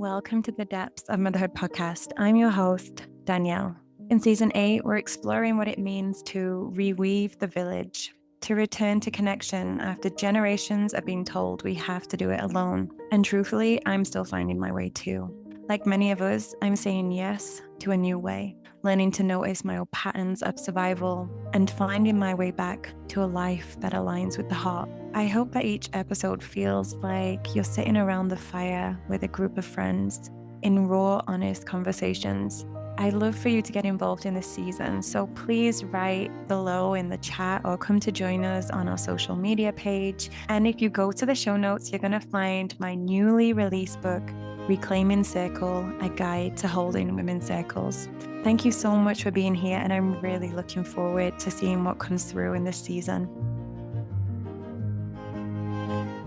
Welcome to the Depths of Motherhood podcast. I'm your host, Danielle. In season 8, we're exploring what it means to reweave the village, to return to connection after generations of being told we have to do it alone. And truthfully, I'm still finding my way too. Like many of us, I'm saying yes to a new way, learning to notice my old patterns of survival and finding my way back to a life that aligns with the heart. I hope that each episode feels like you're sitting around the fire with a group of friends in raw, honest conversations. I'd love for you to get involved in this season, so please write below in the chat or come to join us on our social media page. And if you go to the show notes, you're going to find my newly released book, Reclaiming Circle, a guide to holding women's circles. Thank you so much for being here, and I'm really looking forward to seeing what comes through in this season.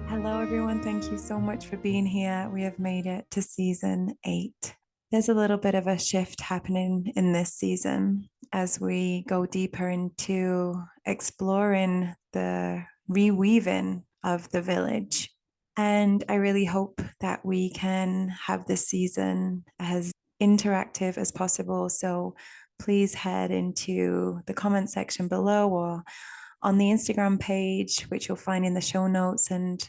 Hello, everyone. Thank you so much for being here. We have made it to season 8. There's a little bit of a shift happening in this season as we go deeper into exploring the reweaving of the village. And I really hope that we can have this season as interactive as possible. So please head into the comment section below or on the Instagram page, which you'll find in the show notes, and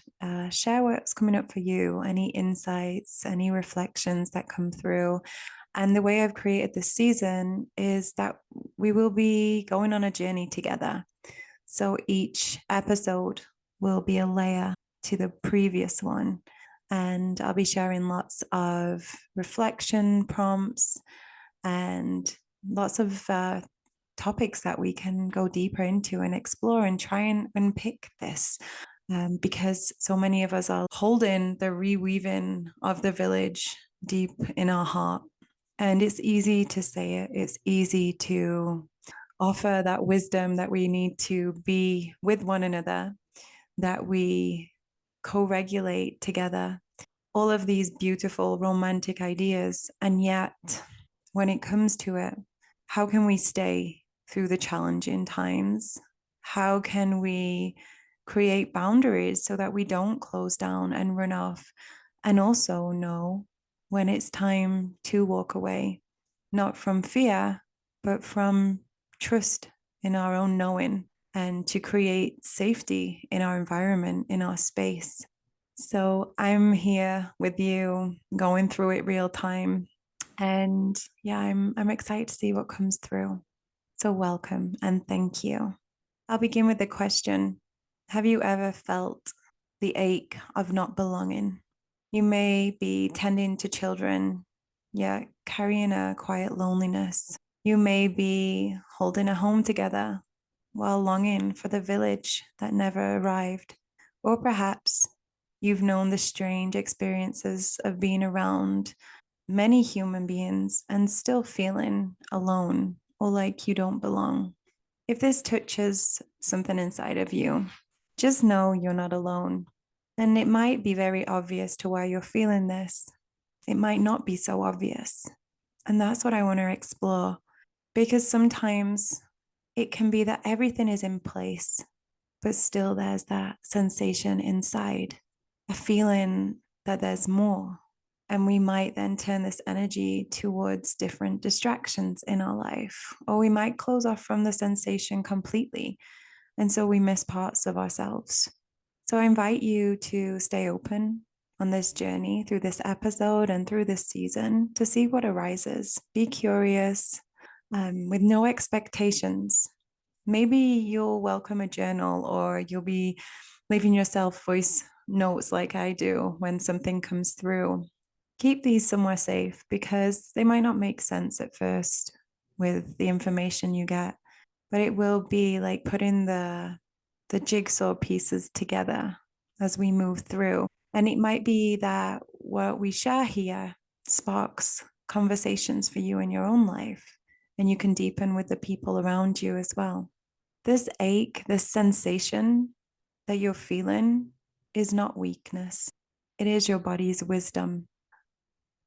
share what's coming up for you, any insights, any reflections that come through. And the way I've created this season is that we will be going on a journey together. So each episode will be a layer to the previous one. And I'll be sharing lots of reflection prompts and lots of topics that we can go deeper into and explore and try and unpick this. Because so many of us are holding the reweaving of the village deep in our heart. And it's easy to say it. It's easy to offer that wisdom that we need to be with one another, that we co-regulate together, all of these beautiful romantic ideas. And yet, when it comes to it, how can we stay through the challenging times? How can we create boundaries so that we don't close down and run off? And also know when it's time to walk away, not from fear, but from trust in our own knowing, and to create safety in our environment, in our space. So I'm here with you, going through it real time. And yeah, I'm excited to see what comes through. So welcome and thank you. I'll begin with the question. Have you ever felt the ache of not belonging? You may be tending to children, yet carrying a quiet loneliness. You may be holding a home together while longing for the village that never arrived. Or perhaps you've known the strange experiences of being around many human beings and still feeling alone or like you don't belong. If this touches something inside of you, just know you're not alone. And it might be very obvious to why you're feeling this. It might not be so obvious. And that's what I want to explore, because sometimes it can be that everything is in place, but still there's that sensation inside, a feeling that there's more. And we might then turn this energy towards different distractions in our life, or we might close off from the sensation completely. And so we miss parts of ourselves. So I invite you to stay open on this journey through this episode and through this season to see what arises. Be curious, with no expectations. Maybe you'll welcome a journal, or you'll be leaving yourself voice notes like I do when something comes through. Keep these somewhere safe, because they might not make sense at first with the information you get, but it will be like putting the jigsaw pieces together as we move through. And it might be that what we share here sparks conversations for you in your own life, and you can deepen with the people around you as well. This ache, this sensation that you're feeling is not weakness. It is your body's wisdom.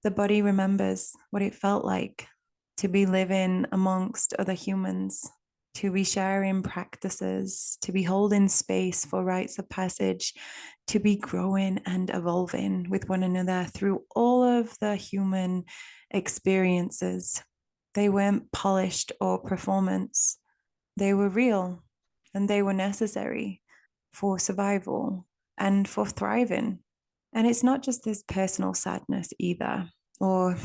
The body remembers what it felt like to be living amongst other humans, to be sharing practices, to be holding space for rites of passage, to be growing and evolving with one another through all of the human experiences, they weren't polished or performance. They were real and they were necessary for survival and for thriving. And it's not just this personal sadness either, or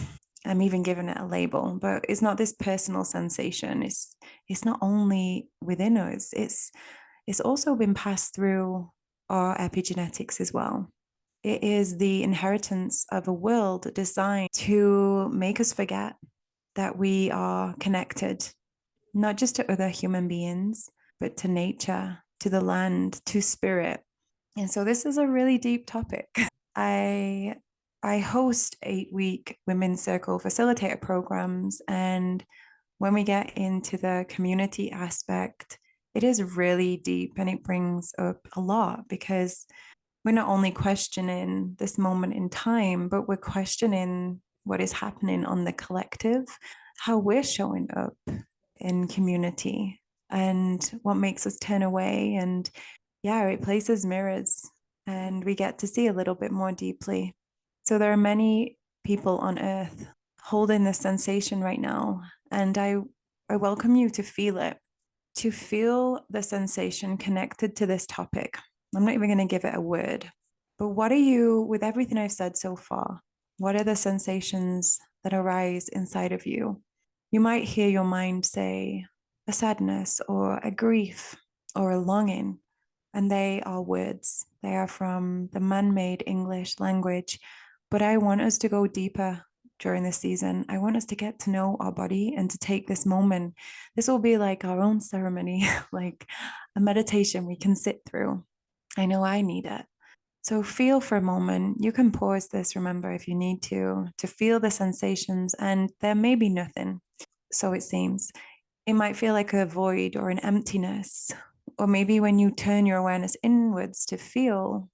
I'm even giving it a label, but it's not this personal sensation. It's not only within us, it's also been passed through our epigenetics as well. It is the inheritance of a world designed to make us forget that we are connected, not just to other human beings, but to nature, to the land, to spirit. And so this is a really deep topic. I I host 8-week women's circle facilitator programs, and when we get into the community aspect, it is really deep and it brings up a lot because we're not only questioning this moment in time, but we're questioning what is happening on the collective, how we're showing up in community, and what makes us turn away. And yeah, it places mirrors, and we get to see a little bit more deeply. So there are many people on earth holding this sensation right now, and I welcome you to feel it, to feel the sensation connected to this topic. I'm not even going to give it a word, but what are you, with everything I've said so far, what are the sensations that arise inside of you? You might hear your mind say a sadness or a grief or a longing, and they are words. They are from the man made English language. But I want us to go deeper during this season. I want us to get to know our body and to take this moment. This will be like our own ceremony, like a meditation we can sit through. I know I need it. So feel for a moment. You can pause this, remember, if you need to feel the sensations, and there may be nothing. So it seems. It might feel like a void or an emptiness. Or maybe when you turn your awareness inwards to feel,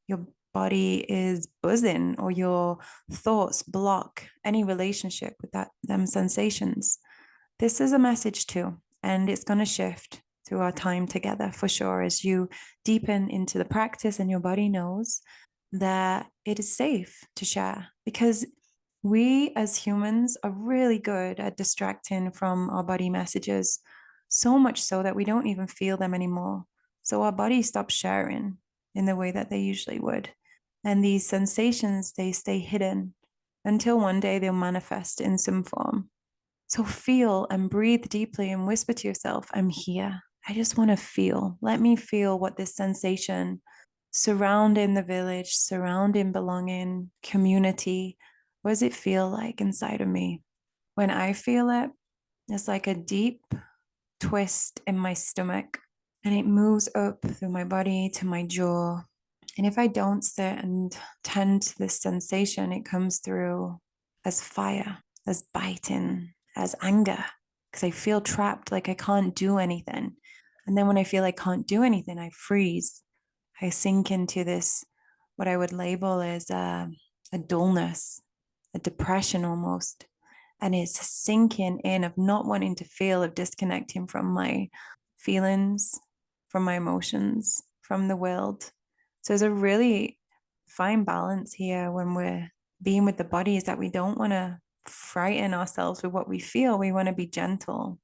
your body is buzzing or your thoughts block any relationship with them sensations. This is a message too, and it's going to shift through our time together for sure as you deepen into the practice and your body knows that it is safe to share, because we as humans are really good at distracting from our body messages, so much so that we don't even feel them anymore. So our body stops sharing in the way that they usually would. And these sensations, they stay hidden until one day they'll manifest in some form. So feel and breathe deeply and whisper to yourself, I'm here. I just want to feel. Let me feel what this sensation surrounding the village, surrounding belonging, community, what does it feel like inside of me? When I feel it, it's like a deep twist in my stomach, and it moves up through my body to my jaw. And if I don't sit and tend to this sensation, it comes through as fire, as biting, as anger, because I feel trapped, like I can't do anything. And then when I feel I can't do anything, I freeze. I sink into this, what I would label as a dullness, a depression almost. And it's sinking in of not wanting to feel, of disconnecting from my feelings, from my emotions, from the world. So there's a really fine balance here when we're being with the body, is that we don't want to frighten ourselves with what we feel. We want to be gentle.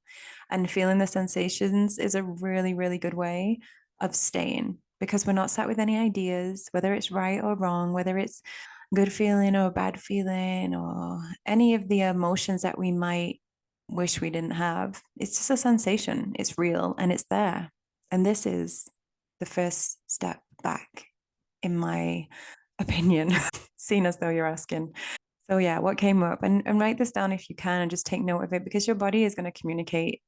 And feeling the sensations is a really, really good way of staying, because we're not sat with any ideas, whether it's right or wrong, whether it's good feeling or bad feeling, or any of the emotions that we might wish we didn't have. It's just a sensation. It's real and it's there. And this is the first step back, in my opinion, seen as though you're asking. So yeah, what came up? And write this down if you can, and just take note of it, because your body is going to communicate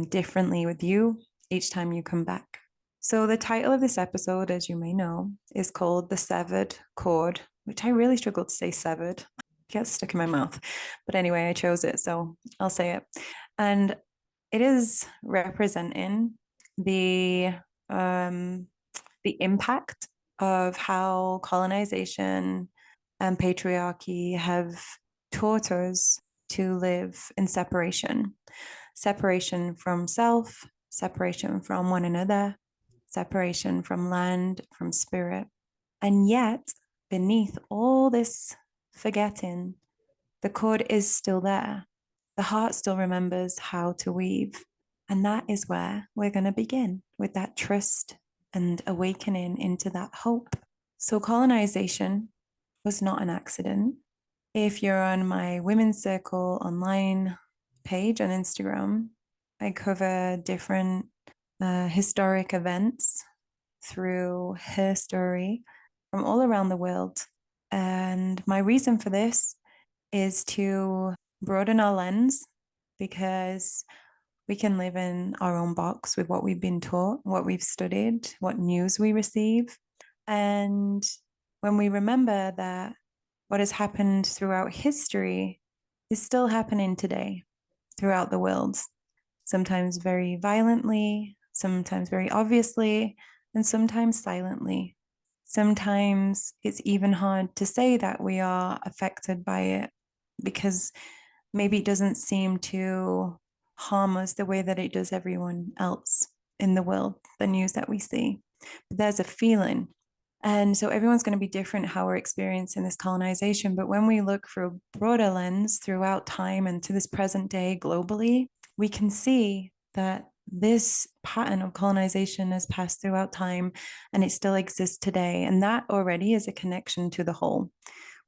differently with you each time you come back. So the title of this episode, as you may know, is called The Severed Cord, which I really struggle to say severed. It gets stuck in my mouth. But anyway, I chose it, so I'll say it. And it is representing the impact of how colonization and patriarchy have taught us to live in separation. Separation from self, separation from one another, separation from land, from spirit. And yet, beneath all this forgetting. The cord is still there. The heart still remembers how to weave. And that is where we're going to begin with that trust and awakening into that hope. So, colonization was not an accident. If you're on my Women's Circle online page on Instagram, I cover different historic events through her story from all around the world. And my reason for this is to broaden our lens because we can live in our own box with what we've been taught, what we've studied, what news we receive. And when we remember that what has happened throughout history is still happening today throughout the world, sometimes very violently, sometimes very obviously, and sometimes silently. Sometimes it's even hard to say that we are affected by it because maybe it doesn't seem to harm us the way that it does everyone else in the world, the news that we see. But there's a feeling. And so everyone's going to be different how we're experiencing this colonization. But when we look through a broader lens throughout time and to this present day globally, we can see that this pattern of colonization has passed throughout time and it still exists today. And that already is a connection to the whole.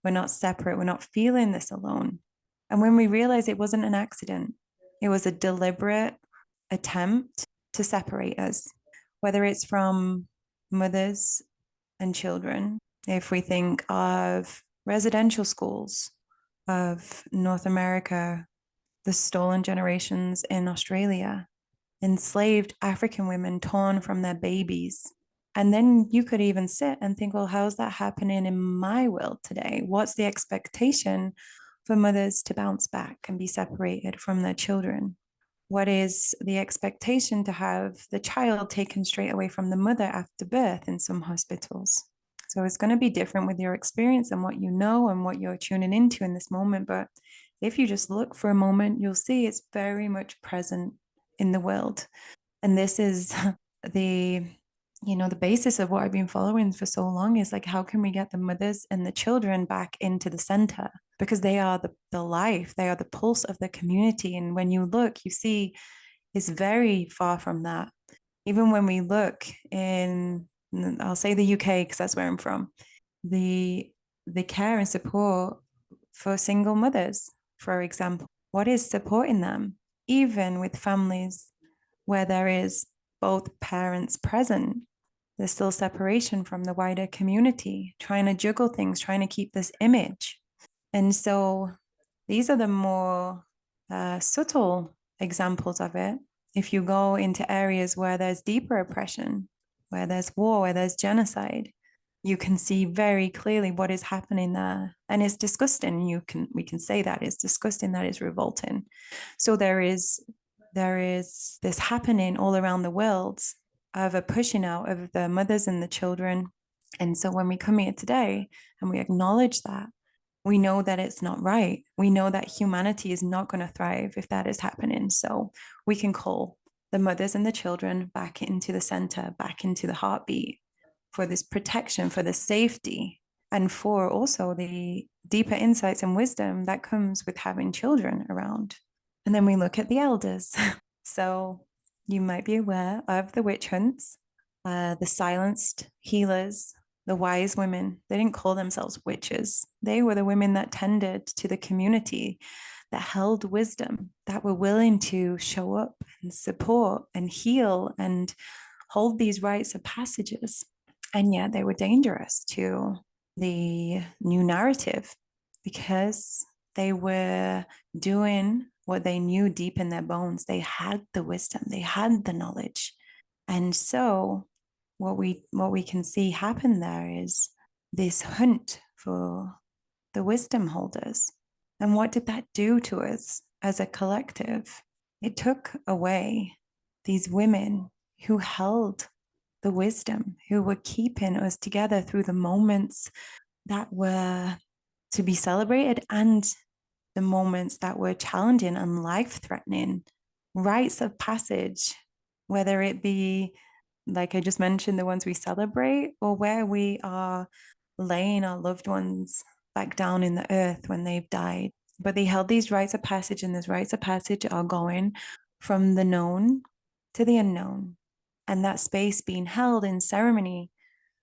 We're not separate. We're not feeling this alone. And when we realize it wasn't an accident, it was a deliberate attempt to separate us, whether it's from mothers and children. If we think of residential schools of North America, the stolen generations in Australia, enslaved African women torn from their babies. And then you could even sit and think, well, how's that happening in my world today? What's the expectation for mothers to bounce back and be separated from their children? What is the expectation to have the child taken straight away from the mother after birth in some hospitals? So it's going to be different with your experience and what you know and what you're tuning into in this moment. But if you just look for a moment, you'll see it's very much present in the world. And this is the the basis of what I've been following for so long is like, how can we get the mothers and the children back into the center? Because they are the life, they are the pulse of the community. And when you look, you see it's very far from that. Even when we look in, I'll say the UK, because that's where I'm from, the care and support for single mothers, for example, what is supporting them, even with families where there is both parents present, there's still separation from the wider community, trying to juggle things, trying to keep this image. And so these are the more subtle examples of it. If you go into areas where there's deeper oppression, where there's war, where there's genocide, you can see very clearly what is happening there. And it's disgusting. We can say that it's disgusting, that is revolting. So there is this happening all around the world of a pushing out of the mothers and the children. And so when we come here today and we acknowledge that, we know that it's not right. We know that humanity is not going to thrive if that is happening. So we can call the mothers and the children back into the center, back into the heartbeat for this protection, for the safety, and for also the deeper insights and wisdom that comes with having children around. And then we look at the elders. So you might be aware of the witch hunts, the silenced healers, the wise women. They didn't call themselves witches. They were the women that tended to the community, that held wisdom, that were willing to show up and support and heal and hold these rites of passages. And yet they were dangerous to the new narrative because they were doing what they knew deep in their bones. They had the wisdom, they had the knowledge. And so what we can see happen there is this hunt for the wisdom holders. And what did that do to us as a collective? It took away these women who held the wisdom, who were keeping us together through the moments that were to be celebrated and the moments that were challenging and life-threatening. Rites of passage, whether it be, like I just mentioned, the ones we celebrate, or where we are laying our loved ones back down in the earth when they've died. But they held these rites of passage, and these rites of passage are going from the known to the unknown. And that space being held in ceremony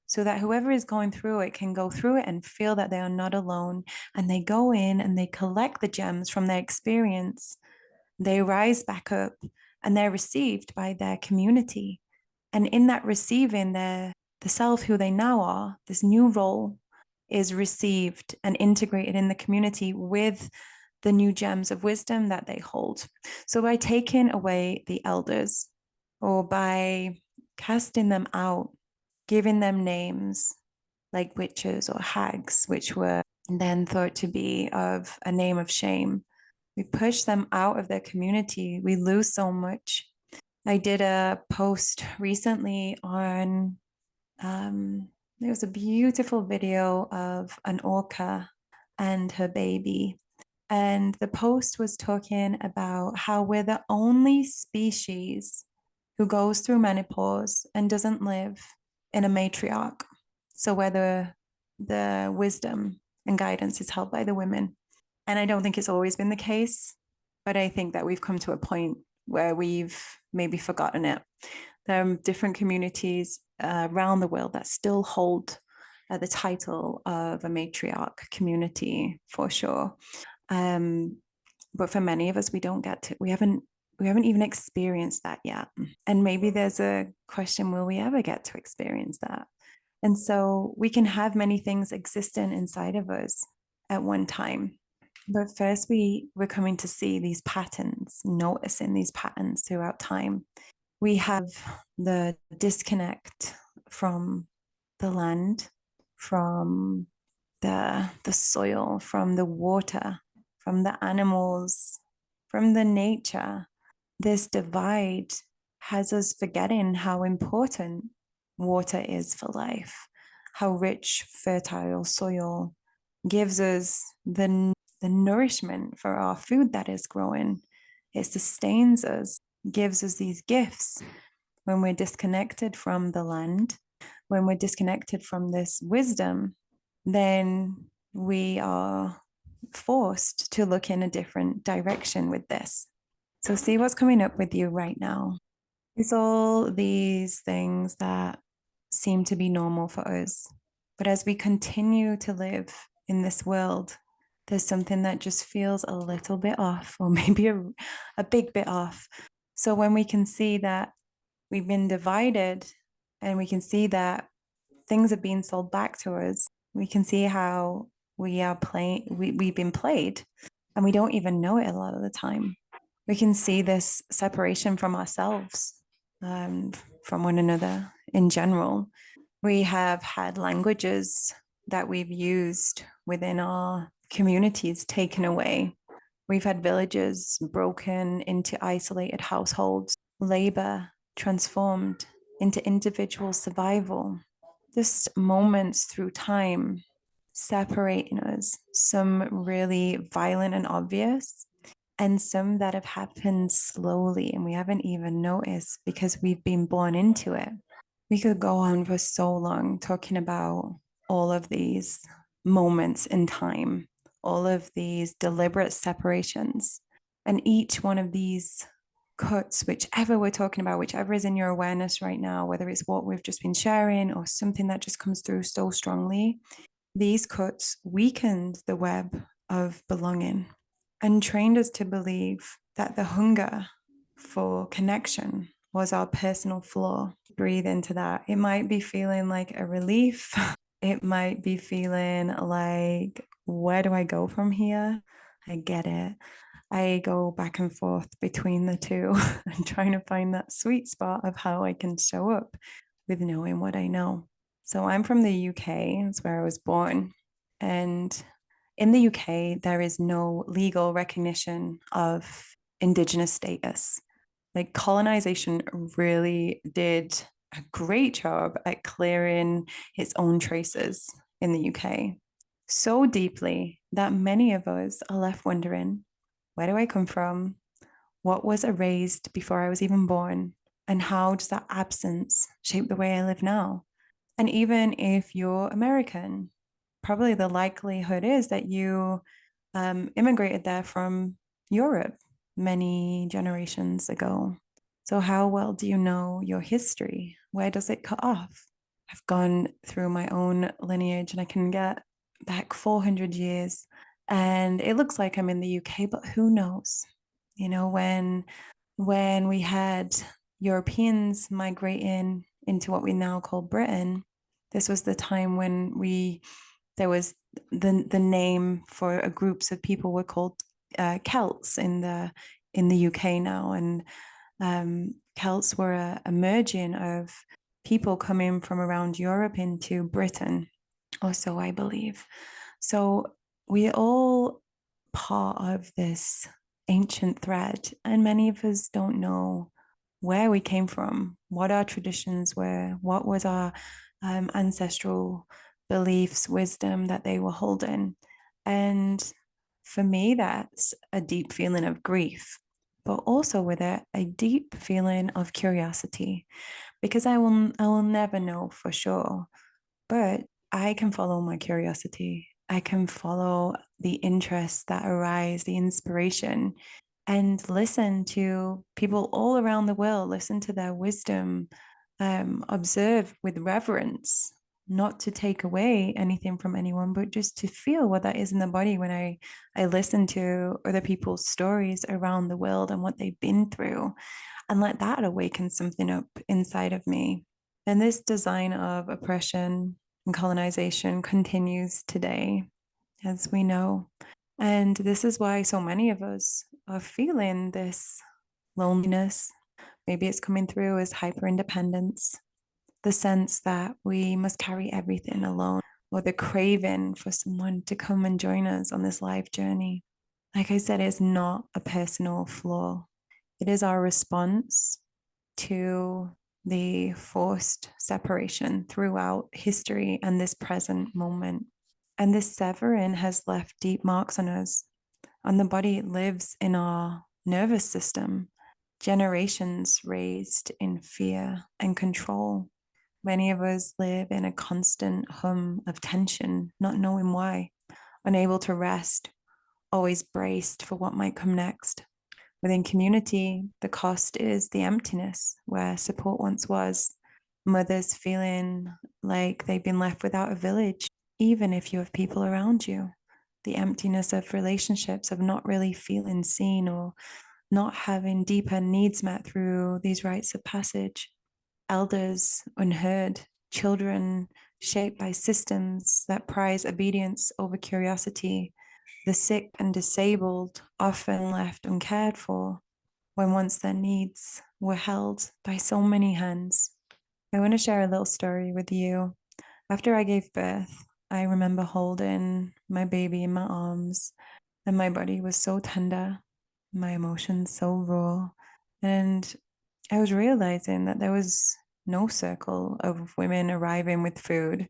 so that whoever is going through it can go through it and feel that they are not alone. And they go in and they collect the gems from their experience. They rise back up and they're received by their community. And in that receiving, the self who they now are, this new role, is received and integrated in the community with the new gems of wisdom that they hold. So by taking away the elders or by casting them out, giving them names like witches or hags, which were then thought to be of a name of shame, we push them out of their community. We lose so much. I did a post recently on, there was a beautiful video of an orca and her baby. And the post was talking about how we're the only species who goes through menopause and doesn't live in a matriarch. So where the wisdom and guidance is held by the women. And I don't think it's always been the case, but I think that we've come to a point where we've maybe forgotten it. There are different communities around the world that still hold the title of a matriarch community for sure. But for many of us, we don't get to, we haven't even experienced that yet. And maybe there's a question, will we ever get to experience that? And so we can have many things existing inside of us at one time. But first, we're coming to see these patterns, noticing these patterns throughout time. We have the disconnect from the land, from the soil, from the water, from the animals, from the nature. This divide has us forgetting how important water is for life, how rich, fertile soil gives us the nourishment for our food that is growing. It sustains us, gives us these gifts. When we're disconnected from the land, when we're disconnected from this wisdom, then we are forced to look in a different direction with this. So see what's coming up with you right now. It's all these things that seem to be normal for us. But as we continue to live in this world, there's something that just feels a little bit off, or maybe a big bit off. So when we can see that we've been divided and we can see that things are being sold back to us, we can see how we've been played and we don't even know it a lot of the time. We can see this separation from ourselves, from one another in general. We have had languages that we've used within our communities taken away. We've had villages broken into isolated households, labor transformed into individual survival. Just moments through time separating us, some really violent and obvious, and some that have happened slowly and we haven't even noticed because we've been born into it. We could go on for so long talking about all of these moments in time, all of these deliberate separations, and each one of these cuts, whichever we're talking about, whichever is in your awareness right now, whether it's what we've just been sharing or something that just comes through so strongly, these cuts weakened the web of belonging and trained us to believe that the hunger for connection was our personal flaw. Breathe into that. It might be feeling like a relief. It might be feeling like, where do I go from here? I get it. I go back and forth between the two and trying to find that sweet spot of how I can show up with knowing what I know. So I'm from the UK, that's where I was born. And in the UK, there is no legal recognition of Indigenous status. Like colonization really did a great job at clearing its own traces in the UK so deeply that many of us are left wondering, where do I come from? What was erased before I was even born? And how does that absence shape the way I live now? And even if you're American, probably the likelihood is that you immigrated there from Europe many generations ago. So, how well do you know your history? Where does it cut off? I've gone through my own lineage and I can get back 400 years, and it looks like I'm in the UK, but who knows? You know, when we had Europeans migrating into what we now call Britain, this was the time when there was the name for groups of people were called Celts in the UK now, and Celts were a merging of people coming from around Europe into Britain, or so I believe. So we're all part of this ancient thread, and many of us don't know where we came from, what our traditions were, what was our ancestral beliefs, wisdom that they were holding. And for me, that's a deep feeling of grief, but also with it, a deep feeling of curiosity, because I will never know for sure, but I can follow my curiosity. I can follow the interests that arise, the inspiration, and listen to people all around the world, listen to their wisdom, observe with reverence, not to take away anything from anyone, but just to feel what that is in the body when I listen to other people's stories around the world and what they've been through, and let that awaken something up inside of me. And this design of oppression and colonization continues today, as we know. And this is why so many of us are feeling this loneliness. Maybe it's coming through as hyper independence, the sense that we must carry everything alone, or the craving for someone to come and join us on this life journey. Like I said, it's not a personal flaw, it is our response to the forced separation throughout history and this present moment. And this severing has left deep marks on us. On the body, it lives in our nervous system, generations raised in fear and control. Many of us live in a constant hum of tension, not knowing why, unable to rest, always braced for what might come next. Within community, the cost is the emptiness where support once was, mothers feeling like they've been left without a village, even if you have people around you. The emptiness of relationships, of not really feeling seen or not having deeper needs met through these rites of passage. Elders unheard, children shaped by systems that prize obedience over curiosity, the sick and disabled often left uncared for when once their needs were held by so many hands. I want to share a little story with you. After I gave birth, I remember holding my baby in my arms, and my body was so tender, my emotions so raw. And I was realizing that there was no circle of women arriving with food,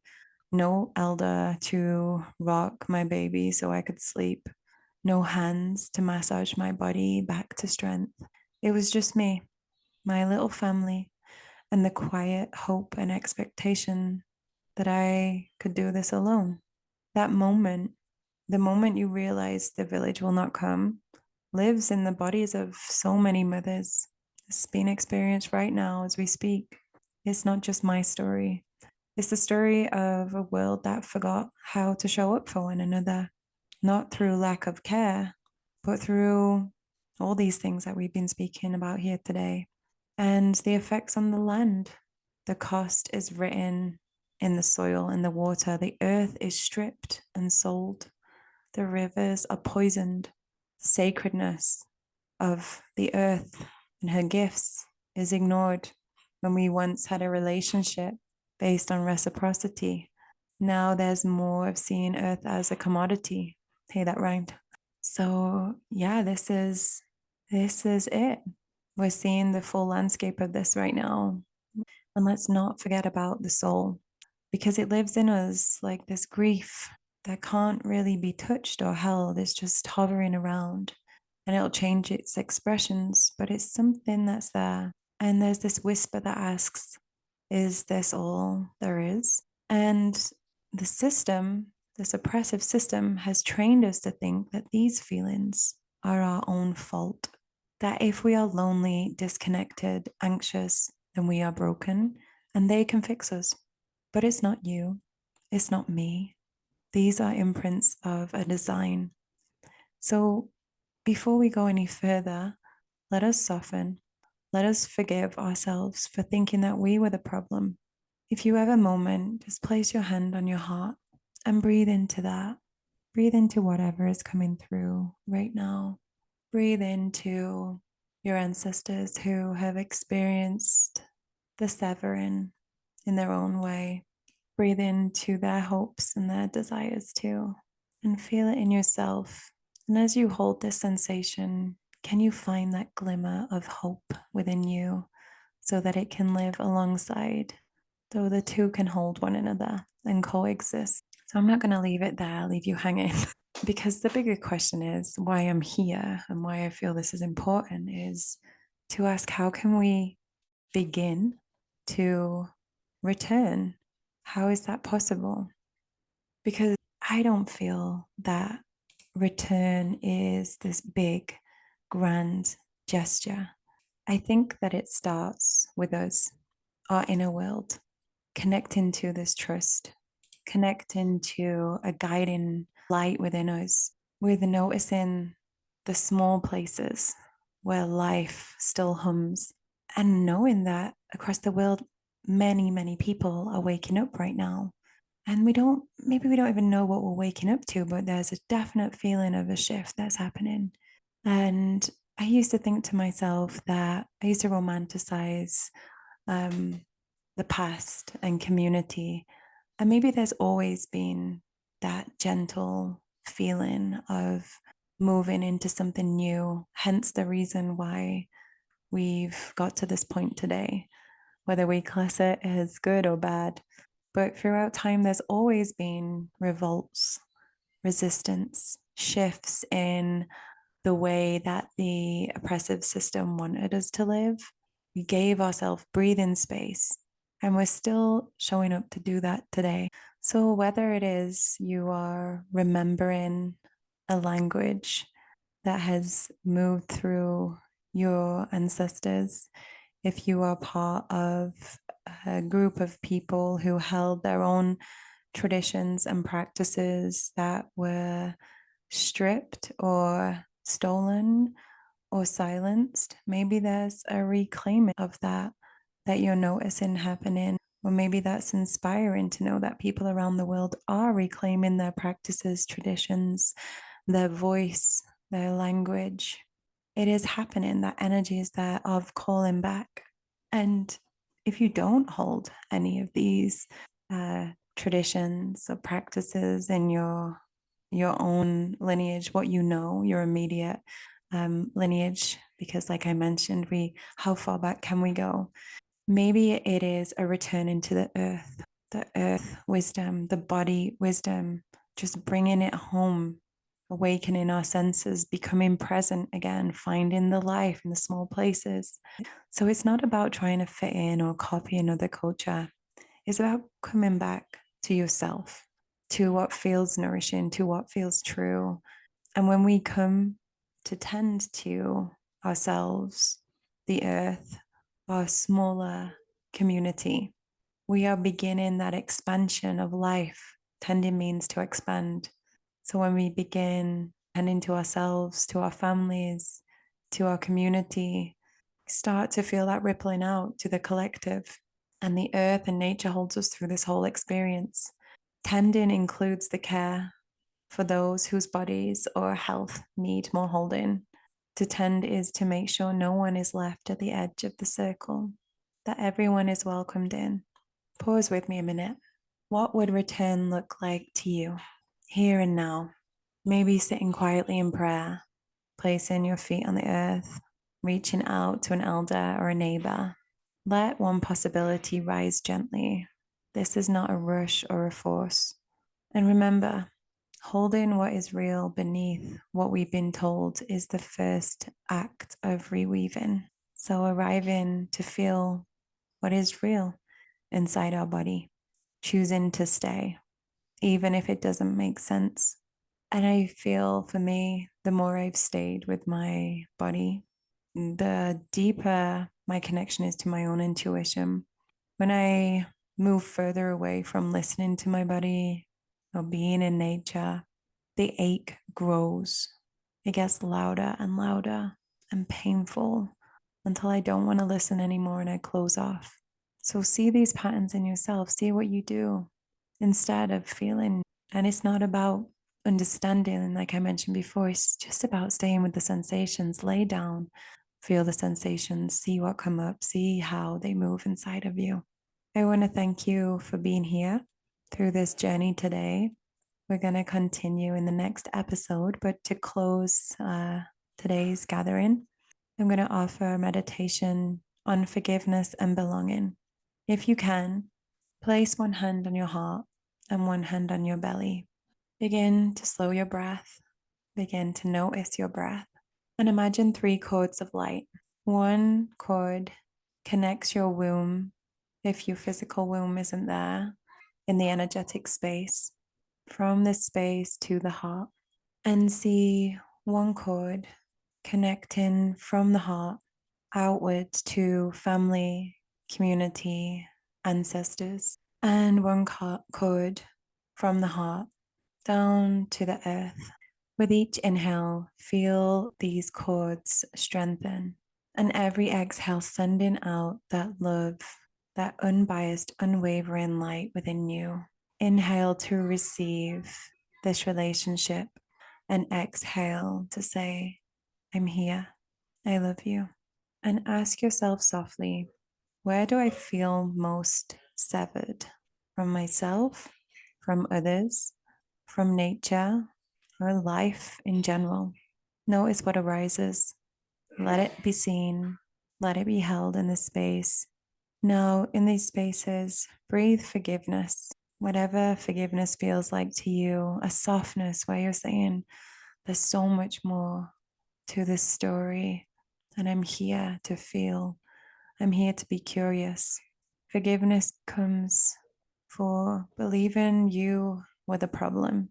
no elder to rock my baby so I could sleep, no hands to massage my body back to strength. It was just me, my little family, and the quiet hope and expectation that I could do this alone. That moment, the moment you realize the village will not come, lives in the bodies of so many mothers. It's being experienced right now as we speak. It's not just my story. It's the story of a world that forgot how to show up for one another, not through lack of care, but through all these things that we've been speaking about here today. And the effects on the land. The cost is written in the soil and the water. The earth is stripped and sold. The rivers are poisoned. The sacredness of the earth and her gifts is ignored. When we once had a relationship based on reciprocity, now there's more of seeing earth as a commodity. Hey, that rhymed. So yeah, this is it. We're seeing the full landscape of this right now. And let's not forget about the soul, because it lives in us like this grief that can't really be touched or held. It's just hovering around, and it'll change its expressions, but it's something that's there. And there's this whisper that asks, is this all there is? And the system this oppressive system has trained us to think that these feelings are our own fault. That if we are lonely, disconnected, anxious, then we are broken and they can fix us. But it's not you, it's not me. These are imprints of a design. So before we go any further, let us soften. Let us forgive ourselves for thinking that we were the problem. If you have a moment, just place your hand on your heart and breathe into that. Breathe into whatever is coming through right now. Breathe into your ancestors who have experienced the severing in their own way. Breathe into their hopes and their desires too, and feel it in yourself. And as you hold this sensation, can you find that glimmer of hope within you so that it can live alongside, though the two can hold one another and coexist? So I'm not going to leave it there, leave you hanging, because the bigger question is why I'm here and why I feel this is important is to ask how can we begin to return? How is that possible? Because I don't feel that return is this big, grand gesture. I think that it starts with us, our inner world, connecting to this trust, connecting to a guiding light within us, with noticing the small places where life still hums, and knowing that across the world, many, many people are waking up right now. And maybe we don't even know what we're waking up to, but there's a definite feeling of a shift that's happening. And I used to think to myself that I used to romanticize um, the past and community. And maybe there's always been that gentle feeling of moving into something new, hence the reason why we've got to this point today, whether we class it as good or bad. But throughout time, there's always been revolts, resistance, shifts in the way that the oppressive system wanted us to live. We gave ourselves breathing space, and we're still showing up to do that today. So, whether it is you are remembering a language that has moved through your ancestors, if you are part of a group of people who held their own traditions and practices that were stripped or stolen or silenced, maybe there's a reclaiming of that you're noticing happening. Or maybe that's inspiring to know that people around the world are reclaiming their practices, traditions, their voice, their language. It is happening. That energy is there of calling back. And if you don't hold any of these traditions or practices in your own lineage, what you know, your immediate lineage, because like I mentioned, how far back can we go? Maybe it is a return into the earth wisdom, the body wisdom, just bringing it home, awakening our senses, becoming present again, finding the life in the small places. So it's not about trying to fit in or copy another culture. It's about coming back to yourself, to what feels nourishing, to what feels true. And when we come to tend to ourselves, the earth, our smaller community, we are beginning that expansion of life. Tending means to expand. So when we begin tending to ourselves, to our families, to our community, start to feel that rippling out to the collective. And the earth and nature holds us through this whole experience. Tending includes the care for those whose bodies or health need more holding. To tend is to make sure no one is left at the edge of the circle, that everyone is welcomed in. Pause with me a minute. What would return look like to you here and now? Maybe sitting quietly in prayer, placing your feet on the earth, reaching out to an elder or a neighbor. Let one possibility rise gently. This is not a rush or a force. And remember, holding what is real beneath what we've been told is the first act of reweaving. So, arriving to feel what is real inside our body, choosing to stay, even if it doesn't make sense. And I feel for me, the more I've stayed with my body, the deeper my connection is to my own intuition. When I move further away from listening to my body or being in nature, the ache grows. It gets louder and louder and painful until I don't want to listen anymore and I close off. So see these patterns in yourself, see what you do instead of feeling. And it's not about understanding, like I mentioned before, it's just about staying with the sensations. Lay down, feel the sensations, see what come up, see how they move inside of you. I want to thank you for being here through this journey today. We're going to continue in the next episode, but to close today's gathering, I'm going to offer a meditation on forgiveness and belonging. If you can, place one hand on your heart and one hand on your belly. Begin to slow your breath. Begin to notice your breath. And imagine 3 cords of light. One cord connects your womb, if your physical womb isn't there, in the energetic space, from the space to the heart. And see one cord connecting from the heart outwards to family, community, ancestors, and one cord from the heart down to the earth. With each inhale, feel these cords strengthen, and every exhale, sending out that love, that unbiased, unwavering light within you. Inhale to receive this relationship, and exhale to say, I'm here, I love you. And ask yourself softly, where do I feel most severed? From myself, from others, from nature, or life in general? Notice what arises. Let it be seen. Let it be held in this space. Now, in these spaces, breathe forgiveness. Whatever forgiveness feels like to you, a softness where you're saying, there's so much more to this story, and I'm here to feel. I'm here to be curious. Forgiveness comes for believing you were the problem.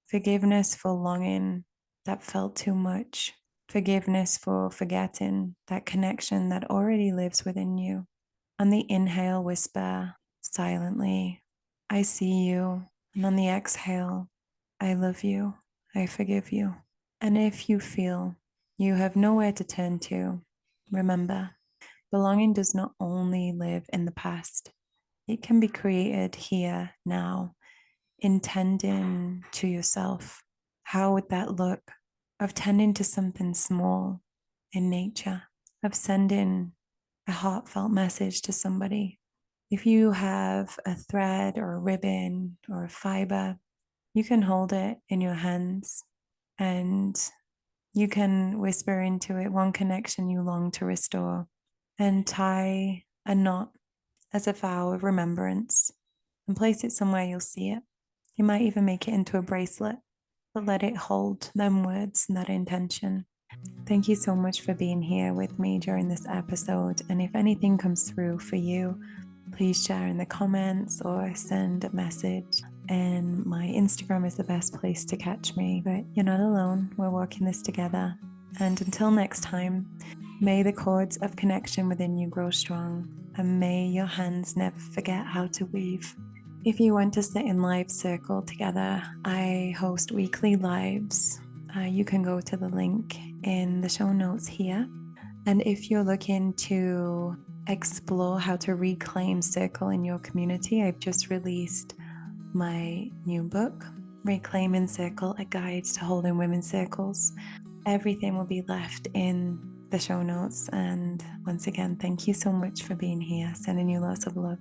Forgiveness for longing that felt too much. Forgiveness for forgetting that connection that already lives within you. On the inhale, whisper silently, I see you. And on the exhale, I love you. I forgive you. And if you feel you have nowhere to turn to, remember, belonging does not only live in the past, it can be created here, now, intending to yourself. How would that look? Of tending to something small in nature, of sending a heartfelt message to somebody. If you have a thread or a ribbon or a fiber, you can hold it in your hands and you can whisper into it one connection you long to restore and tie a knot as a vow of remembrance and place it somewhere you'll see it. You might even make it into a bracelet, but let it hold them words and that intention. Thank you so much for being here with me during this episode. And if anything comes through for you, please share in the comments or send a message. And my Instagram is the best place to catch me. But you're not alone. We're walking this together. And until next time, may the cords of connection within you grow strong, and may your hands never forget how to weave. If you want to sit in live circle together, I host weekly lives. You can go to the link in the show notes here. And if you're looking to explore how to reclaim circle in your community, I've just released my new book, Reclaiming Circle, a guide to holding women's circles. Everything will be left in the show notes. And once again, thank you so much for being here. Sending you lots of love.